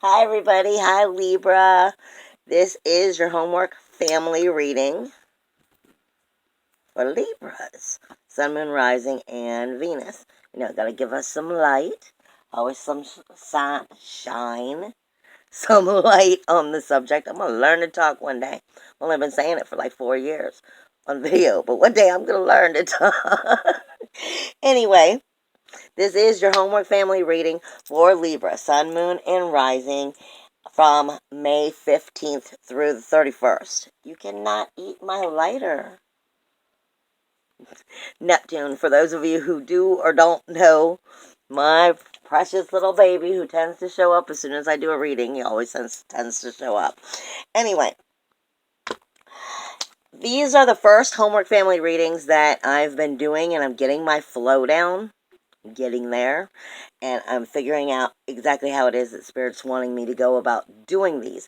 Hi, everybody. Hi, Libra. This is your homework family reading for Libras, Sun, Moon, Rising, and Venus. Gotta give us some light. Always some shine, some light on the subject. I'm gonna learn to talk one day. I've only been saying it for like 4 years on video, but one day I'm gonna learn to talk. Anyway, this is your homework family reading for Libra, Sun, Moon, and Rising from May 15th through the 31st. You cannot eat my lighter. Neptune, for those of you who do or don't know, my precious little baby who tends to show up as soon as I do a reading. He always tends to show up. Anyway, these are the first homework family readings that I've been doing, and I'm getting my flow down. Getting there, and I'm figuring out exactly how it is that Spirit's wanting me to go about doing these.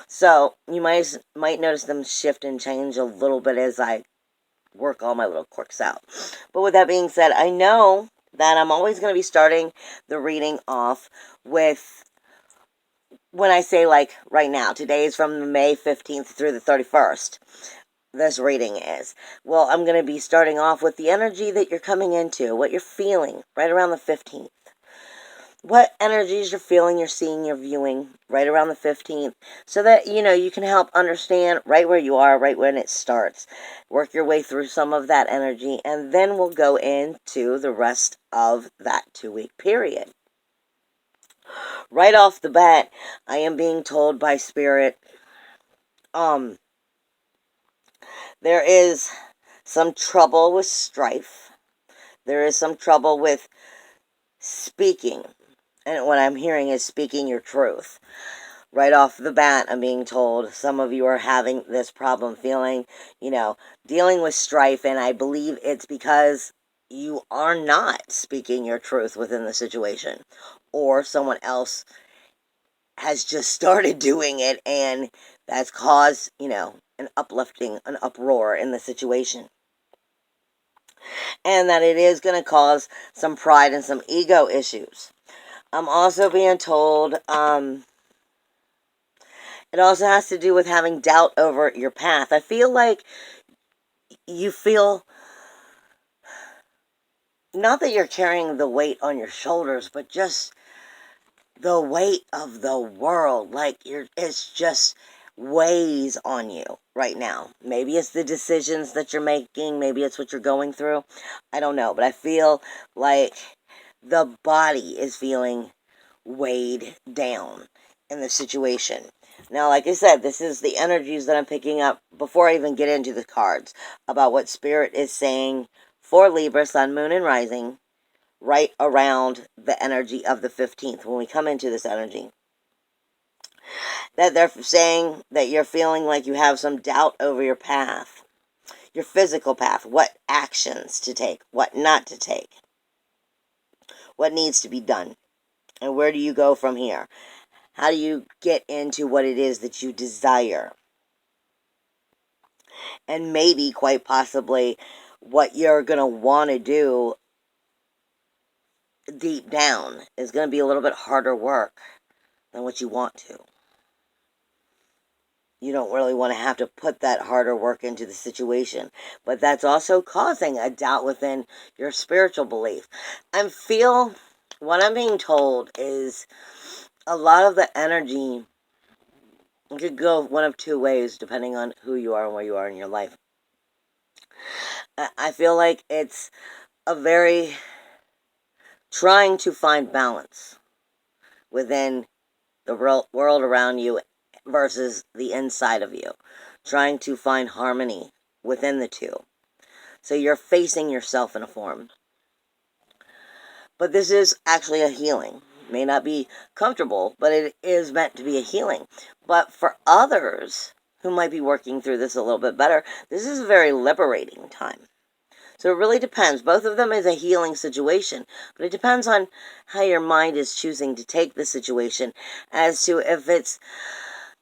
So you might notice them shift and change a little bit as I work all my little quirks out. But with that being said, I know that I'm always going to be starting the reading off with, when I say like right now, today is from May 15th through the 31st. This reading is. Well, I'm going to be starting off with the energy that you're coming into, what you're feeling right around the 15th. What energies you're feeling, you're seeing, you're viewing right around the 15th, so that, you can help understand right where you are, right when it starts. Work your way through some of that energy, and then we'll go into the rest of that 2-week period. Right off the bat, I am being told by Spirit, there is some trouble with strife. There is some trouble with speaking. And what I'm hearing is speaking your truth. Right off the bat, I'm being told some of you are having this problem feeling, dealing with strife. And I believe it's because you are not speaking your truth within the situation. Or someone else has just started doing it, and that's caused, an uplifting, an uproar in the situation. And that it is going to cause some pride and some ego issues. I'm also being told it also has to do with having doubt over your path. I feel like you feel, not that you're carrying the weight on your shoulders, but just the weight of the world. Like it's just weighs on you right now. Maybe it's the decisions that you're making. Maybe it's what you're going through. I don't know. But I feel like the body is feeling weighed down in the situation. Now, like I said, this is the energies that I'm picking up before I even get into the cards about what Spirit is saying for Libra, Sun, Moon, and Rising right around the energy of the 15th when we come into this energy. That they're saying that you're feeling like you have some doubt over your path, your physical path, what actions to take, what not to take, what needs to be done, and where do you go from here? How do you get into what it is that you desire? And maybe, quite possibly, what you're going to want to do deep down is going to be a little bit harder work than what you want to. You don't really want to have to put that harder work into the situation. But that's also causing a doubt within your spiritual belief. What I'm being told is a lot of the energy, it could go one of two ways depending on who you are and where you are in your life. I feel like it's a very trying to find balance within the world around you versus the inside of you. Trying to find harmony within the two. So you're facing yourself in a form. But this is actually a healing. It may not be comfortable, but it is meant to be a healing. But for others who might be working through this a little bit better, this is a very liberating time. So it really depends. Both of them is a healing situation, but it depends on how your mind is choosing to take the situation as to if it's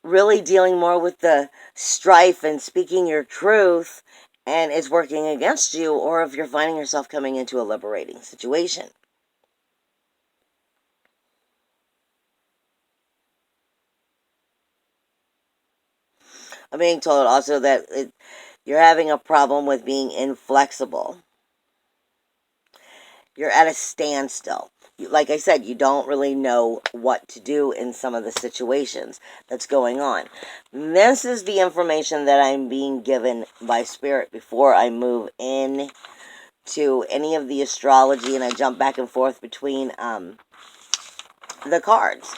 really dealing more with the strife and speaking your truth and it's working against you, or if you're finding yourself coming into a liberating situation. I'm being told also that you're having a problem with being inflexible. You're at a standstill. Like I said, you don't really know what to do in some of the situations that's going on. This is the information that I'm being given by Spirit before I move in to any of the astrology and I jump back and forth between the cards.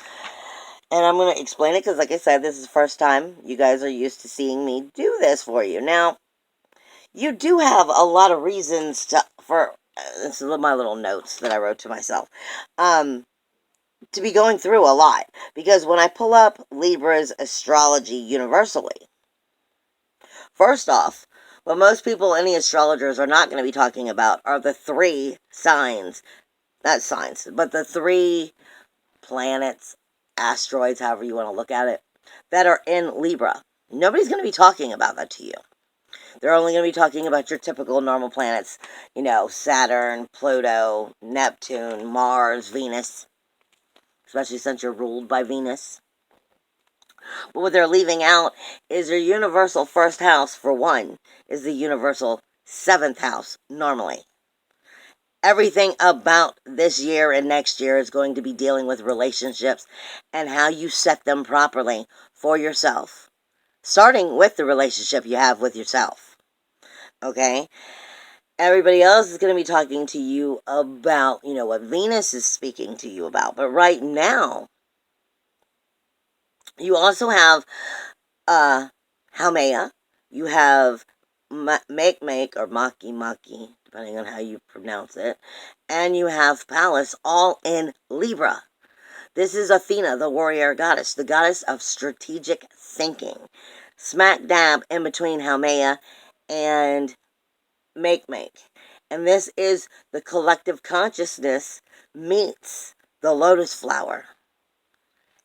And I'm going to explain it because, like I said, this is the first time you guys are used to seeing me do this for you. Now, you do have a lot of reasons for this is my little notes that I wrote to myself, to be going through a lot. Because when I pull up Libra's astrology universally, first off, what most people, any astrologers, are not going to be talking about are the three signs, not signs, but the three planets, asteroids, however you want to look at it, that are in Libra. Nobody's going to be talking about that to you. They're only going to be talking about your typical normal planets, Saturn, Pluto, Neptune, Mars, Venus, especially since you're ruled by Venus. But what they're leaving out is your universal first house, for one, is the universal seventh house, normally. Everything about this year and next year is going to be dealing with relationships and how you set them properly for yourself. Starting with the relationship you have with yourself. Okay? Everybody else is going to be talking to you about, what Venus is speaking to you about. But right now, you also have Haumea. You have Make or Maki, depending on how you pronounce it. And you have Pallas, all in Libra. This is Athena, the warrior goddess, the goddess of strategic thinking. Smack dab in between Haumea and Make. And this is the collective consciousness meets the lotus flower.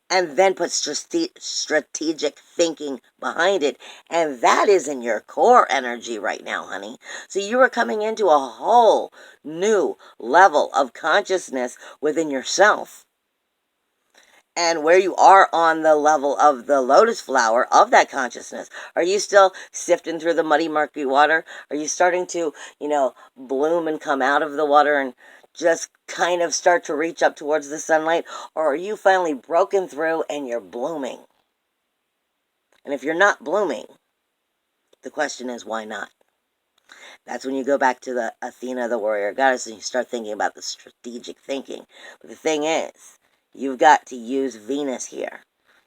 And then put strategic thinking behind it. And that is in your core energy right now, honey. So you are coming into a whole new level of consciousness within yourself. And where you are on the level of the lotus flower of that consciousness. Are you still sifting through the muddy, murky water? Are you starting to, bloom and come out of the water and just kind of start to reach up towards the sunlight? Or are you finally broken through and you're blooming? And if you're not blooming, the question is, why not? That's when you go back to the Athena, the warrior goddess, and you start thinking about the strategic thinking. But the thing is, you've got to use Venus here.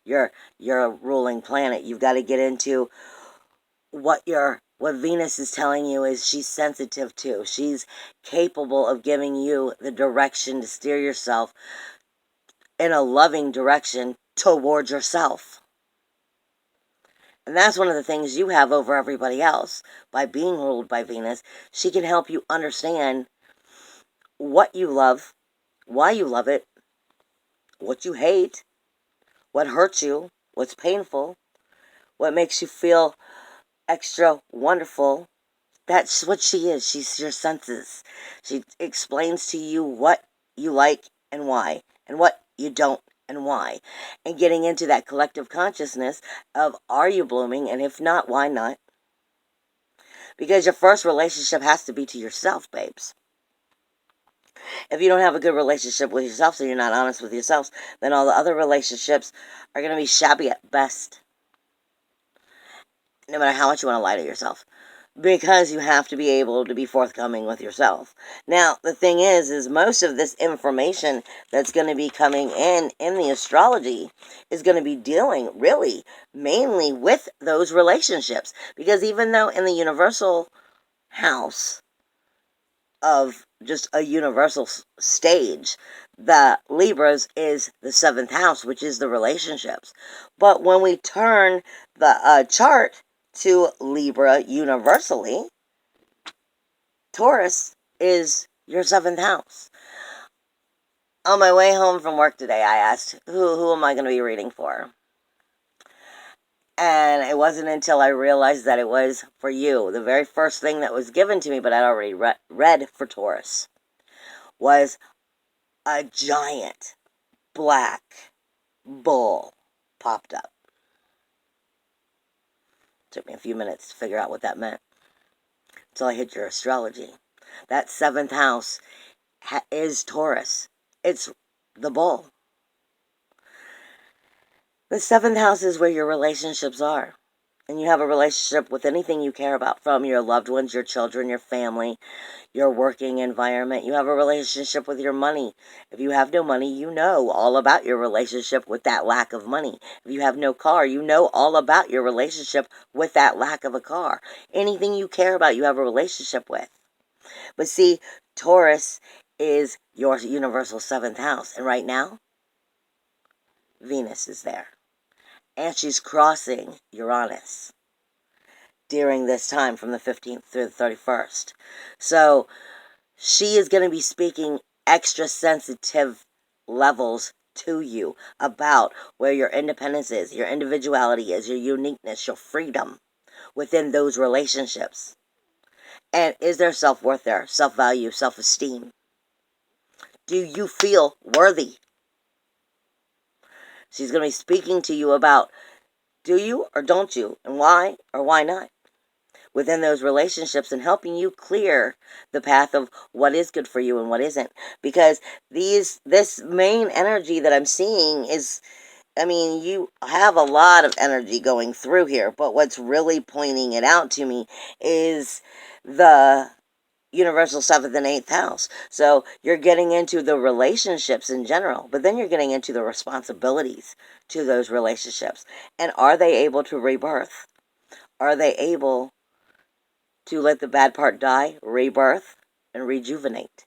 You're a ruling planet. You've got to get into what Venus is telling you is she's sensitive to. She's capable of giving you the direction to steer yourself in a loving direction towards yourself. And that's one of the things you have over everybody else. By being ruled by Venus, she can help you understand what you love, why you love it, what you hate, what hurts you, what's painful, what makes you feel extra wonderful. That's what she is. She's your senses. She explains to you what you like and why, and what you don't and why. And getting into that collective consciousness of, are you blooming? And if not, why not? Because your first relationship has to be to yourself, babes. If you don't have a good relationship with yourself, so you're not honest with yourself, then all the other relationships are going to be shabby at best. No matter how much you want to lie to yourself. Because you have to be able to be forthcoming with yourself. Now, the thing is most of this information that's going to be coming in the astrology is going to be dealing really mainly with those relationships. Because even though in the universal house of just a universal stage, the Libras is the seventh house, which is the relationships. But when we turn the chart to Libra universally, Taurus is your seventh house. On my way home from work today, I asked, who am I going to be reading for? And it wasn't until I realized that it was for you. The very first thing that was given to me, but I'd already read for Taurus, was a giant black bull popped up. Took me a few minutes to figure out what that meant until I hit your astrology. That 7th house is Taurus. It's the bull. The 7th house is where your relationships are. And you have a relationship with anything you care about, from your loved ones, your children, your family, your working environment. You have a relationship with your money. If you have no money, you know all about your relationship with that lack of money. If you have no car, you know all about your relationship with that lack of a car. Anything you care about, you have a relationship with. But see, Taurus is your universal 7th house. And right now, Venus is there. And she's crossing Uranus during this time from the 15th through the 31st. So she is going to be speaking extra sensitive levels to you about where your independence is, your individuality is, your uniqueness, your freedom within those relationships. And is there self-worth there, self-value, self-esteem? Do you feel worthy? She's going to be speaking to you about, do you or don't you, and why or why not, within those relationships, and helping you clear the path of what is good for you and what isn't. Because this main energy that I'm seeing is, I mean, you have a lot of energy going through here, but what's really pointing it out to me is the universal 7th and 8th house. So you're getting into the relationships in general, but then you're getting into the responsibilities to those relationships. And are they able to rebirth? Are they able to let the bad part die, rebirth, and rejuvenate?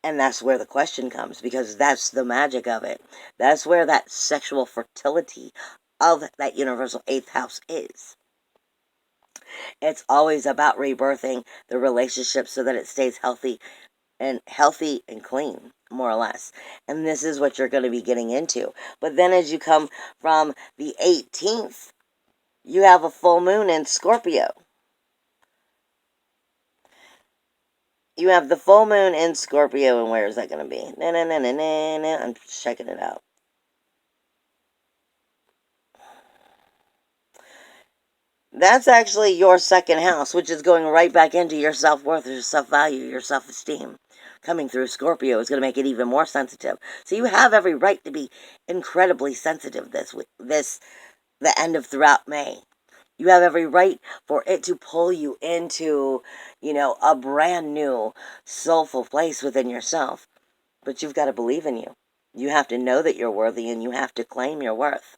And that's where the question comes, because that's the magic of it. That's where that sexual fertility of that universal 8th house is. It's always about rebirthing the relationship so that it stays healthy and clean, more or less. And this is what you're going to be getting into. But then as you come from the 18th, you have a full moon in Scorpio. You have the full moon in Scorpio, and where is that going to be? I'm checking it out. That's actually your 2nd house, which is going right back into your self-worth, your self-value, your self-esteem. Coming through Scorpio is going to make it even more sensitive. So you have every right to be incredibly sensitive the end of throughout May. You have every right for it to pull you into, a brand new soulful place within yourself. But you've got to believe in you. You have to know that you're worthy, and you have to claim your worth.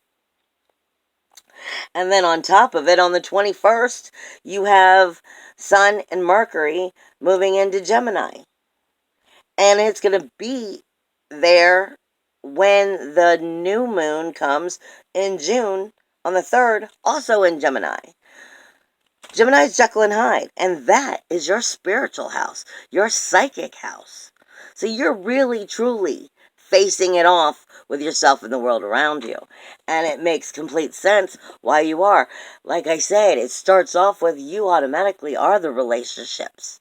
And then on top of it, on the 21st, you have Sun and Mercury moving into Gemini. And it's going to be there when the new moon comes in June on the 3rd, also in Gemini. Gemini is Jekyll and Hyde, and that is your spiritual house, your psychic house. So you're really, truly facing it off with yourself and the world around you. And it makes complete sense why you are. Like I said, it starts off with you automatically are the relationships.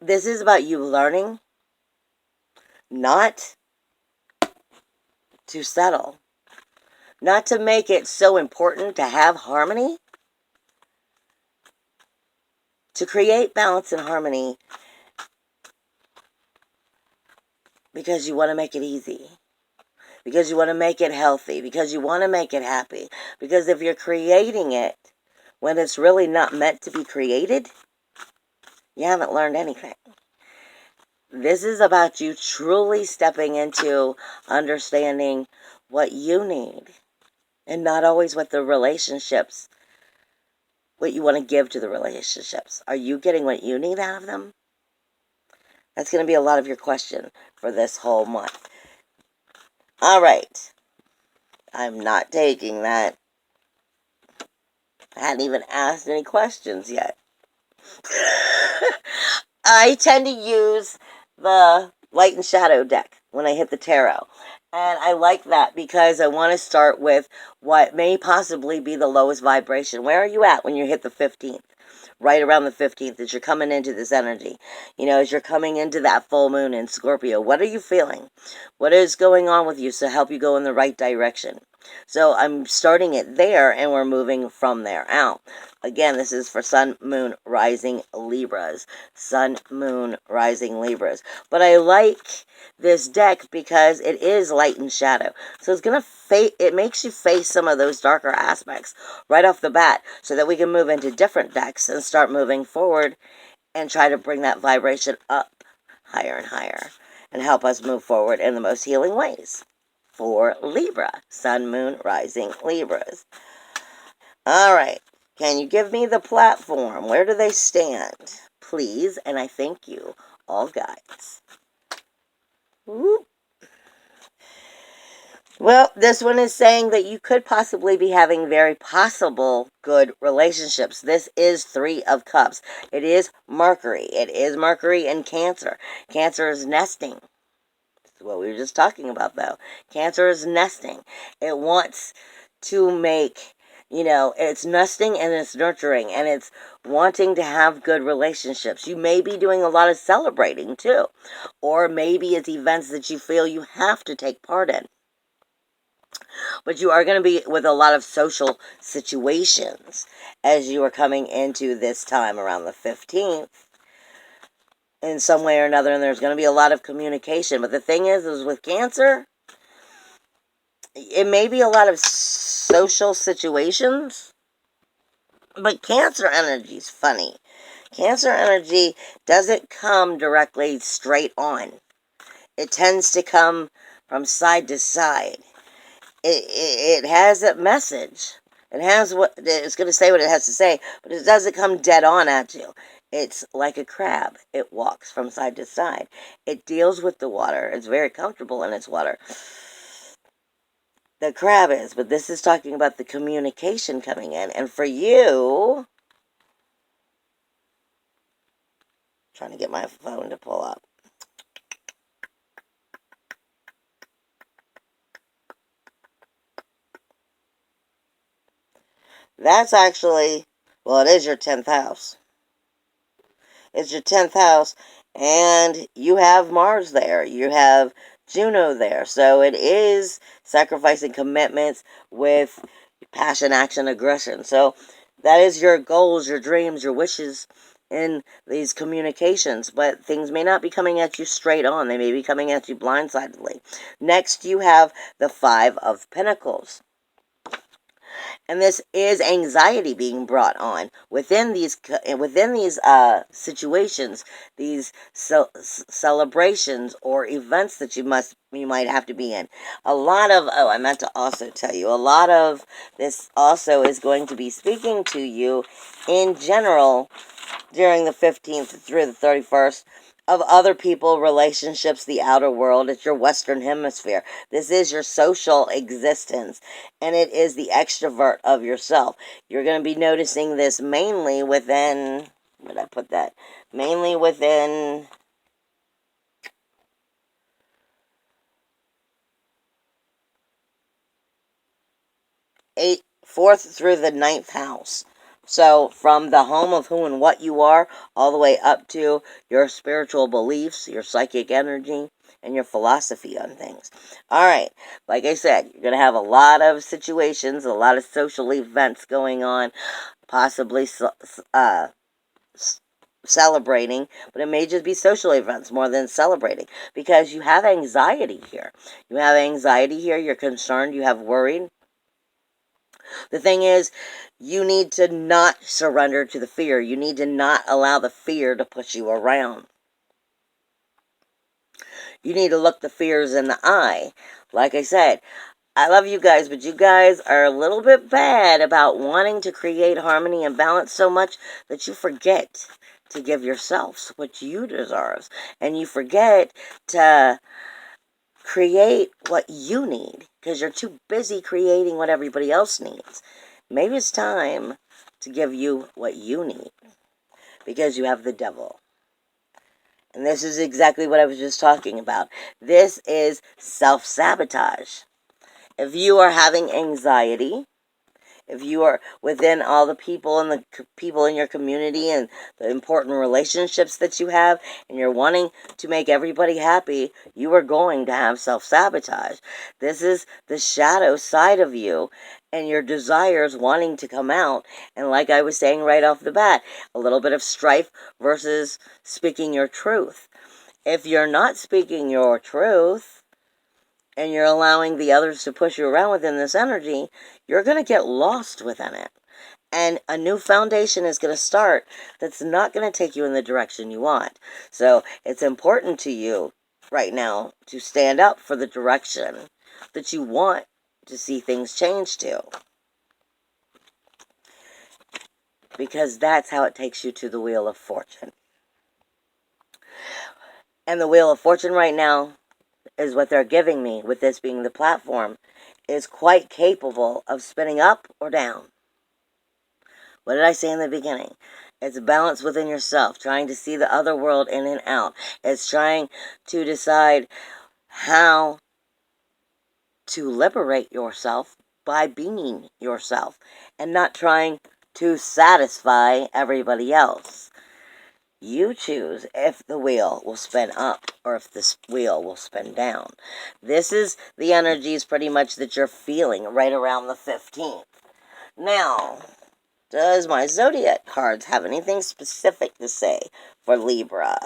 This is about you learning not to settle, not to make it so important to have harmony, to create balance and harmony because you want to make it easy, because you want to make it healthy, because you want to make it happy. Because if you're creating it when it's really not meant to be created, you haven't learned anything. This is about you truly stepping into understanding what you need, and not always what the relationships, what you want to give to the relationships. Are you getting what you need out of them? That's going to be a lot of your question for this whole month. All right. I'm not taking that. I hadn't even asked any questions yet. I tend to use the light and shadow deck when I hit the tarot. And I like that because I want to start with what may possibly be the lowest vibration. Where are you at when you hit the 15th? Right around the 15th, as you're coming into this energy. As you're coming into that full moon in Scorpio, what are you feeling? What is going on with you to help you go in the right direction? So I'm starting it there, and we're moving from there out. Again, this is for Sun, Moon, Rising Libras. Sun, Moon, Rising Libras. But I like this deck because it is light and shadow. So it's going to it makes you face some of those darker aspects right off the bat so that we can move into different decks and start moving forward and try to bring that vibration up higher and higher and help us move forward in the most healing ways. For Libra, Sun, Moon, Rising Libras. All right. Can you give me the platform? Where do they stand? Please, and I thank you, all guides. Whoop. Well, this one is saying that you could possibly be having very possible good relationships. This is Three of Cups. It is Mercury. It is Mercury in Cancer. Cancer is nesting. What we were just talking about, though. Cancer is nesting. It wants to make, it's nesting and it's nurturing and it's wanting to have good relationships. You may be doing a lot of celebrating, too. Or maybe it's events that you feel you have to take part in. But you are going to be with a lot of social situations as you are coming into this time around the 15th. In some way or another, and there's going to be a lot of communication. But the thing is with Cancer, it may be a lot of social situations, but Cancer energy is funny. Cancer energy doesn't come directly straight on. It tends to come from side to side. It has a message. It has what it's going to say, what it has to say, but it doesn't come dead on at you. It's like a crab. It walks from side to side. It deals with the water. It's very comfortable in its water. The crab is, but this is talking about the communication coming in. And for you, trying to get my phone to pull up. That's actually, well, it is your 10th house. It's your 10th house, and you have Mars there. You have Juno there. So it is sacrificing commitments with passion, action, aggression. So that is your goals, your dreams, your wishes in these communications. But things may not be coming at you straight on. They may be coming at you blindsidedly. Next, you have the Five of Pentacles. And this is anxiety being brought on within these situations, these celebrations or events that you might have to be in. A lot of I meant to also tell you, a lot of this also is going to be speaking to you in general during the 15th through the 31st. Of other people, relationships, the outer world. It's your Western Hemisphere. This is your social existence, and it is the extrovert of yourself. You're going to be noticing this mainly within, where did I put that? Mainly within 4th through the 9th house. So from the home of who and what you are, all the way up to your spiritual beliefs, your psychic energy, and your philosophy on things. All right, like I said, you're going to have a lot of situations, a lot of social events going on, possibly celebrating, but it may just be social events more than celebrating, because you have anxiety here. You have anxiety here, you're concerned, you have worried. The thing is, you need to not surrender to the fear. You need to not allow the fear to push you around. You need to look the fears in the eye. Like I said, I love you guys, but you guys are a little bit bad about wanting to create harmony and balance so much that you forget to give yourselves what you deserve. And you forget to create what you need because you're too busy creating what everybody else needs. Maybe it's time to give you what you need because you have the devil. And this is exactly what I was just talking about. This is self-sabotage. If you are having anxiety, if you are within all the people and the people in your community and the important relationships that you have, and you're wanting to make everybody happy, you are going to have self-sabotage. This is the shadow side of you and your desires wanting to come out. And like I was saying right off the bat, a little bit of strife versus speaking your truth. If you're not speaking your truth, and you're allowing the others to push you around within this energy, you're going to get lost within it. And a new foundation is going to start that's not going to take you in the direction you want. So it's important to you right now to stand up for the direction that you want to see things change to. Because that's how it takes you to the Wheel of Fortune. And the Wheel of Fortune right now is what they're giving me, with this being the platform, is quite capable of spinning up or down. What did I say in the beginning? It's a balance within yourself, trying to see the other world in and out. It's trying to decide how to liberate yourself by being yourself and not trying to satisfy everybody else. You choose if the wheel will spin up or if the wheel will spin down. This is the energies pretty much that you're feeling right around the 15th. Now, does my zodiac cards have anything specific to say for Libra?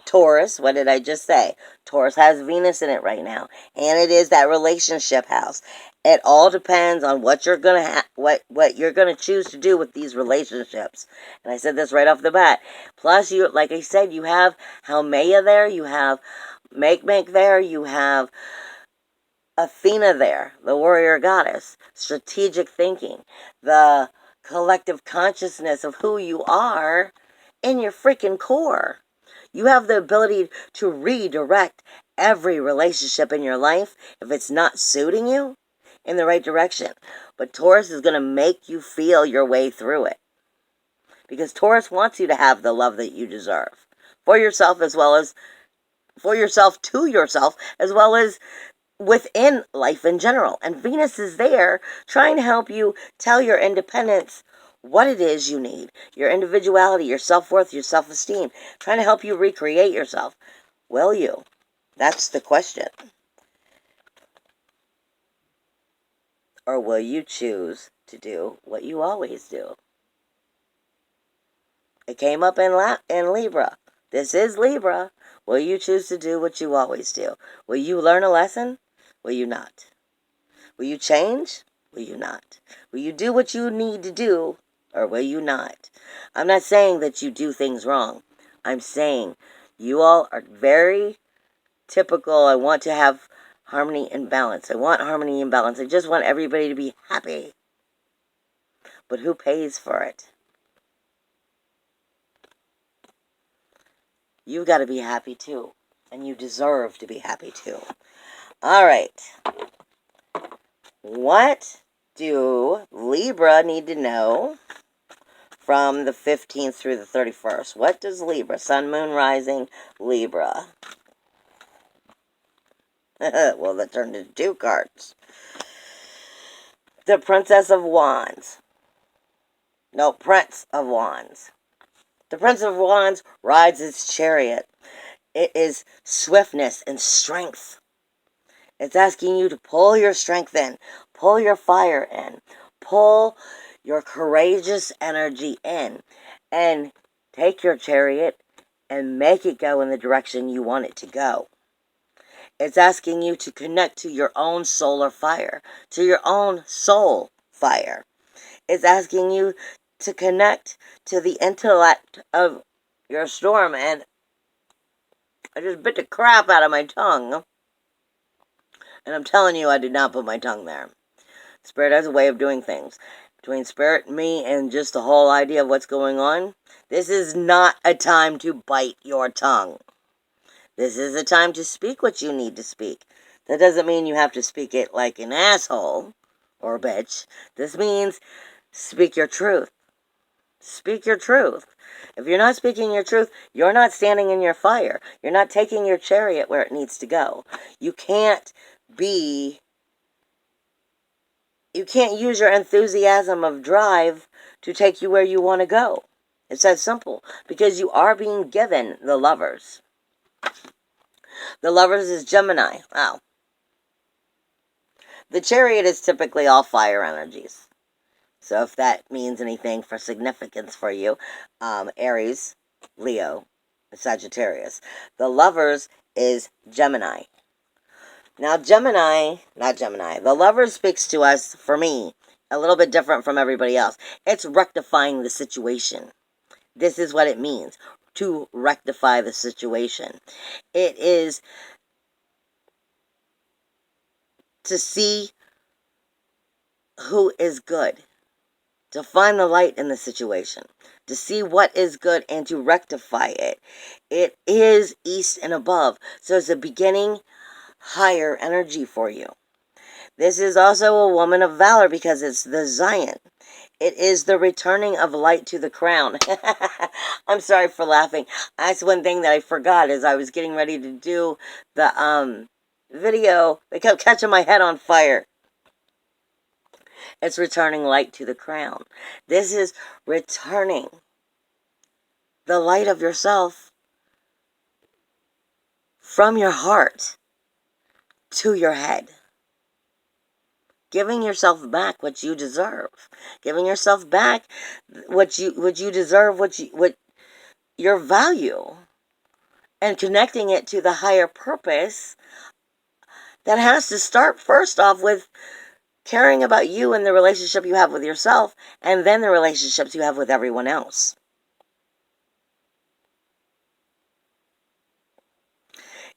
Taurus, what did I just say? Taurus has Venus in it right now, and it is that relationship house. It all depends on what you're gonna what you're gonna choose to do with these relationships. And I said this right off the bat. Plus, you, like I said, you have Haumea there, you have Make there, you have Athena there, the warrior goddess, strategic thinking, the collective consciousness of who you are in your freaking core. You have the ability to redirect every relationship in your life if it's not suiting you in the right direction. But Taurus is going to make you feel your way through it. Because Taurus wants you to have the love that you deserve. For yourself, as well as for yourself, to yourself, as well as within life in general. And Venus is there trying to help you tell your independence what it is you need, your individuality, your self-worth, your self-esteem, trying to help you recreate yourself. Will you? That's the question. Or will you choose to do what you always do? It came up in Libra. This is Libra. Will you choose to do what you always do? Will you learn a lesson? Will you not? Will you change? Will you not? Will you do what you need to do? Or will you not? I'm not saying that you do things wrong. I'm saying you all are very typical. I want to have harmony and balance. I want harmony and balance. I just want everybody to be happy. But who pays for it? You've got to be happy too. And you deserve to be happy too. All right. What do Libra need to know from the 15th through the 31st? What does Libra, Sun, Moon, Rising, Libra? Well, that turned into 2 cards. The Princess of Wands. No, Prince of Wands. The Prince of Wands rides its chariot. It is swiftness and strength. It's asking you to pull your strength in, pull your fire in, pull your courageous energy in, and take your chariot and make it go in the direction you want it to go. It's asking you to connect to your own solar fire, to your own soul fire. It's asking you to connect to the intellect of your storm. And I just bit the crap out of my tongue. And I'm telling you, I did not put my tongue there. Spirit has a way of doing things. Between Spirit, me, and just the whole idea of what's going on, this is not a time to bite your tongue. This is a time to speak what you need to speak. That doesn't mean you have to speak it like an asshole or a bitch. This means speak your truth. Speak your truth. If you're not speaking your truth, you're not standing in your fire. You're not taking your chariot where it needs to go. You can't be You can't use your enthusiasm of drive to take you where you want to go. It's that simple. Because you are being given the Lovers. The Lovers is Gemini. Wow. The Chariot is typically all fire energies. So if that means anything for significance for you, Aries, Leo, Sagittarius. The Lovers is Gemini. Now the Lovers speaks to us, for me, a little bit different from everybody else. It's rectifying the situation. This is what it means, to rectify the situation. It is to see who is good, to find the light in the situation, to see what is good and to rectify it. It is east and above, so it's a beginning higher energy for you. This is also a woman of valor because it's the Zion. It is the returning of light to the crown. I'm sorry for laughing. That's one thing that I forgot as I was getting ready to do the video. They kept catching my head on fire. It's returning light to the crown. This is returning the light of yourself from your heart to your head. Giving yourself back what you deserve. Giving yourself back what you deserve, what your value. And connecting it to the higher purpose that has to start first off with caring about you and the relationship you have with yourself, and then the relationships you have with everyone else.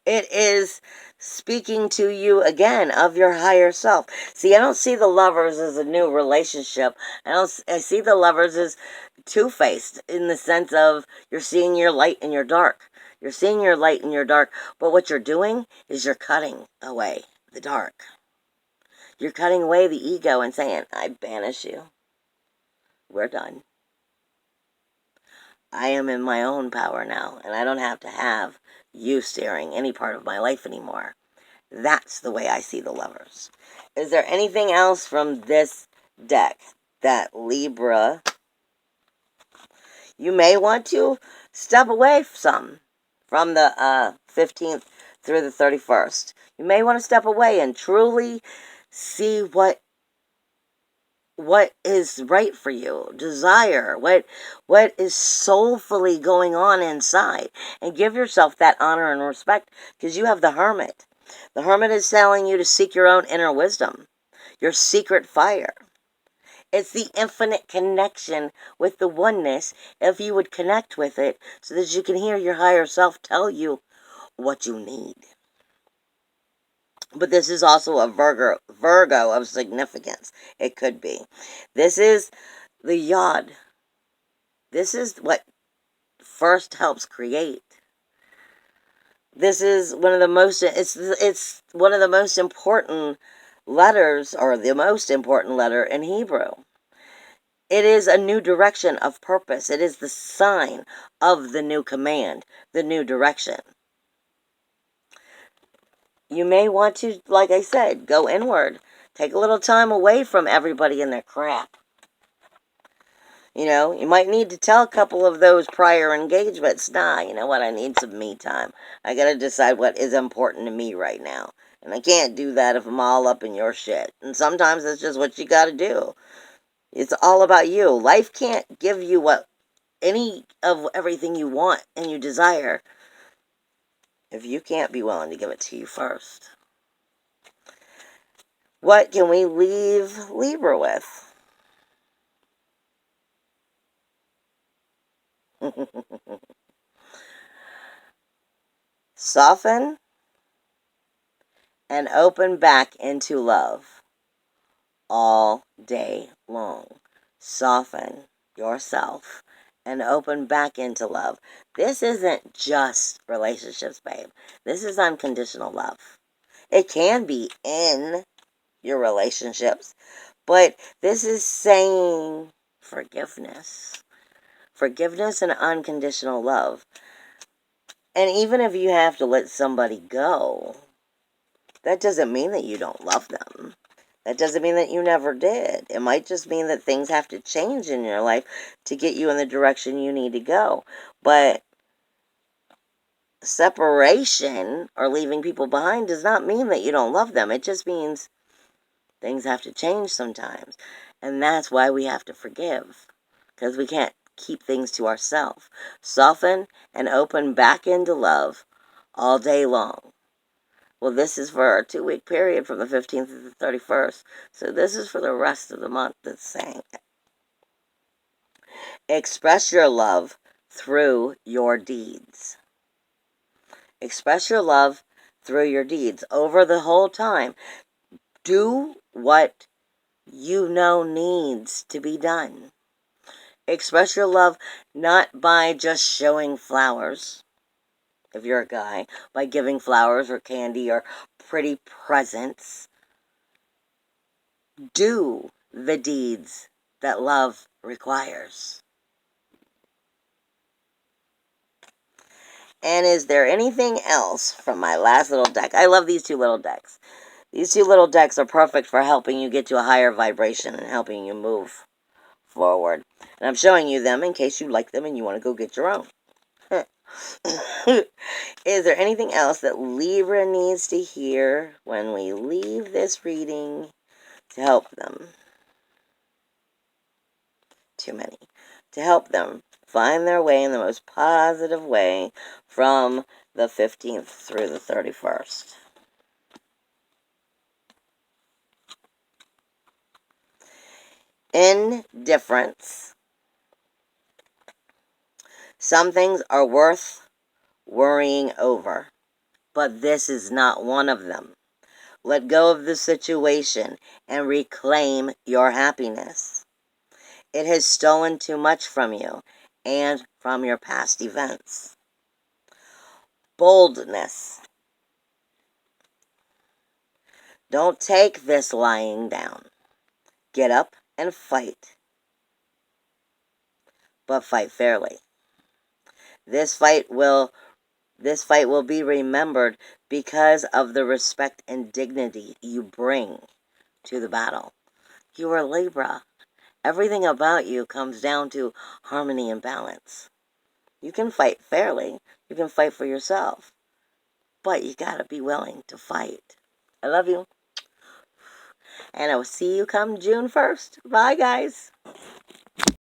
It is speaking to you again of your higher self. See, I don't see the Lovers as a new relationship. I see the Lovers as two-faced in the sense of you're seeing your light and your dark. You're seeing your light and your dark, but what you're doing is you're cutting away the dark. You're cutting away the ego and saying, I banish you. We're done. I am in my own power now, and I don't have to have you steering any part of my life anymore. That's the way I see the Lovers. Is there anything else from this deck that Libra, you may want to step away from the 15th through the 31st. You may want to step away and truly see what is right for you, desire, what is soulfully going on inside, and give yourself that honor and respect, because you have the Hermit. The Hermit is telling you to seek your own inner wisdom, your secret fire. It's the infinite connection with the oneness, if you would connect with it, so that you can hear your higher self tell you what you need. But this is also a Virgo of significance. It could be. This is the Yod. This is what first helps create. This is one of the most, it's one of the most important letters, or the most important letter in Hebrew. It is a new direction of purpose. It is the sign of the new command, the new direction. You may want to, like I said, go inward. Take a little time away from everybody and their crap. You know, you might need to tell a couple of those prior engagements, nah, you know what, I need some me time. I gotta decide what is important to me right now. And I can't do that if I'm all up in your shit. And sometimes that's just what you gotta do. It's all about you. Life can't give you any of everything you want and you desire if you can't be willing to give it to you first. What can we leave Libra with? Soften and open back into love all day long. Soften yourself and open back into love. This isn't just relationships, babe. This is unconditional love. It can be in your relationships, but this is saying forgiveness. Forgiveness and unconditional love. And even if you have to let somebody go, that doesn't mean that you don't love them. That doesn't mean that you never did. It might just mean that things have to change in your life to get you in the direction you need to go. But separation or leaving people behind does not mean that you don't love them. It just means things have to change sometimes. And that's why we have to forgive. Because we can't keep things to ourselves. Soften and open back into love all day long. Well, this is for a 2-week period from the 15th to the 31st. So this is for the rest of the month that's saying it. Express your love through your deeds. Express your love through your deeds over the whole time. Do what you know needs to be done. Express your love not by just showing flowers, if you're a guy, by giving flowers or candy or pretty presents. Do the deeds that love requires. And is there anything else from my last little deck? I love these two little decks. These two little decks are perfect for helping you get to a higher vibration and helping you move forward. And I'm showing you them in case you like them and you want to go get your own. Is there anything else that Libra needs to hear when we leave this reading to help them? Too many. To help them find their way in the most positive way from the 15th through the 31st. Indifference. Some things are worth worrying over, but this is not one of them. Let go of the situation and reclaim your happiness. It has stolen too much from you and from your past events. Boldness. Don't take this lying down. Get up and fight. But fight fairly. This fight will be remembered because of the respect and dignity you bring to the battle. You are Libra. Everything about you comes down to harmony and balance. You can fight fairly. You can fight for yourself. But you gotta be willing to fight. I love you. And I will see you come June 1st. Bye, guys.